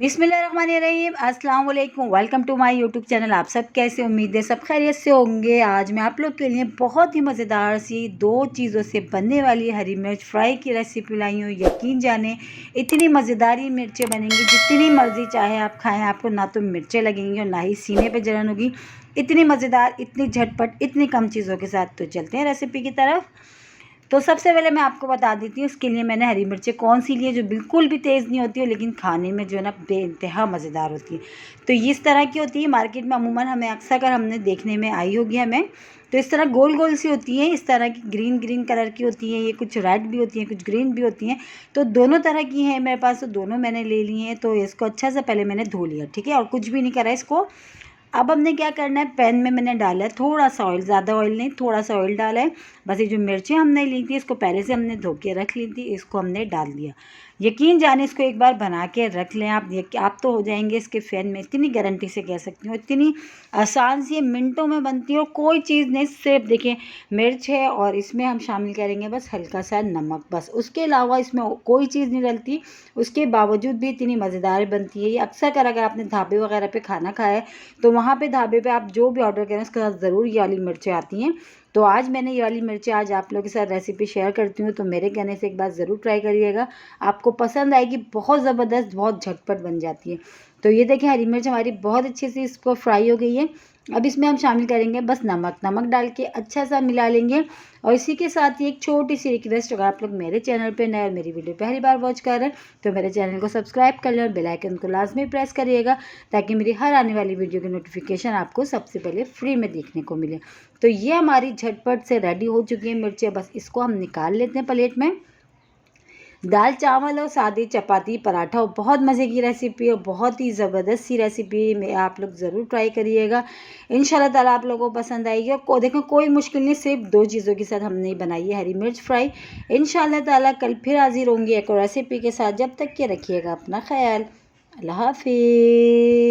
बिस्मिल्लाहिर्रहमानिर्रहीम, अस्सलाम वालेकुम। Welcome to my YouTube channel. आप सब कैसे, उम्मीद है सब खैरियत से होंगे। आज मैं आप लोग के लिए बहुत ही मज़ेदार सी दो चीज़ों से बनने वाली हरी मिर्च फ्राई की रेसिपी लाई हूँ। यकीन जाने इतनी मज़ेदार ही मिर्चें बनेंगी, जितनी मर्ज़ी चाहे आप खाएं, आपको ना तो मिर्चें लगेंगी और ना ही सीने पे जलन होगी। इतनी मज़ेदार, इतनी झटपट, इतनी कम चीज़ों के साथ। तो चलते हैं रेसिपी की तरफ। तो सबसे पहले मैं आपको बता देती हूँ इसके लिए मैंने हरी मिर्चें कौन सी ली है, जो बिल्कुल भी तेज़ नहीं होती है लेकिन खाने में जो है ना बेइंतहा मज़ेदार होती है। तो इस तरह की होती है, मार्केट में अमूमन हमें अक्सर कर हमने देखने में आई होगी हमें। तो इस तरह गोल गोल सी होती हैं, इस तरह की ग्रीन ग्रीन कलर की होती हैं। ये कुछ रेड भी होती हैं, कुछ ग्रीन भी होती हैं। तो दोनों तरह की हैं मेरे पास, तो दोनों मैंने ले ली हैं। तो इसको अच्छा से पहले मैंने धो लिया, ठीक है, और कुछ भी नहीं करा इसको। अब हमने क्या करना है, पैन में मैंने डाला है थोड़ा सा ऑयल, ज़्यादा ऑयल नहीं, थोड़ा सा ऑयल डाला है। बस ये जो मिर्चें हमने ली थी इसको पहले से हमने धो के रख ली थी, इसको हमने डाल दिया। यकीन जाने इसको एक बार बना के रख लें आप तो हो जाएंगे इसके फ़ैन में। इतनी गारंटी से कह सकती हूँ, इतनी आसान सी मिनटों में बनती है और कोई चीज़ नहीं। सिर्फ देखिए मिर्च है और इसमें हम शामिल करेंगे बस हल्का सा नमक, बस उसके अलावा इसमें कोई चीज़ नहीं डलती। उसके बावजूद भी इतनी मज़ेदार बनती है ये। अक्सर कर अगर आपने ढाबे वगैरह पे खाना खाया है तो वहाँ पे ढाबे पे आप जो भी ऑर्डर करें उसके साथ ज़रूर ये वाली मिर्चें आती हैं। तो आज मैंने ये वाली मिर्चें आज आप लोगों के साथ रेसिपी शेयर करती हूँ, तो मेरे कहने से एक बार ज़रूर ट्राई करिएगा, आपको पसंद आएगी। बहुत ज़बरदस्त, बहुत झटपट बन जाती है। तो ये देखिए हरी मिर्च हमारी बहुत अच्छे से इसको फ्राई हो गई है। अब इसमें हम शामिल करेंगे बस नमक। नमक डाल के अच्छा सा मिला लेंगे। और इसी के साथ ही एक छोटी सी रिक्वेस्ट, अगर आप लोग मेरे चैनल पे नए और मेरी वीडियो पहली बार वॉच कर रहे हैं तो मेरे चैनल को सब्सक्राइब कर लें और बेल आइकन को लाजमी प्रेस करिएगा, ताकि मेरी हर आने वाली वीडियो की नोटिफिकेशन आपको सबसे पहले फ्री में देखने को मिले। तो ये हमारी झटपट से रेडी हो चुकी है मिर्चें, बस इसको हम निकाल लेते हैं प्लेट में। दाल चावल और सादी चपाती पराठा, बहुत मज़े की रेसिपी है, बहुत ही ज़बरदस्त सी रेसिपी में आप लोग ज़रूर ट्राई करिएगा। इंशाल्लाह ताला आप लोगों को पसंद आएगी। और देखो कोई मुश्किल नहीं, सिर्फ दो चीज़ों के साथ हमने बनाई है हरी मिर्च फ्राई। इंशाल्लाह ताला कल फिर हाजिर होंगी एक और रेसिपी के साथ। जब तक के रखिएगा अपना ख्याल। अल्लाह हाफिज़।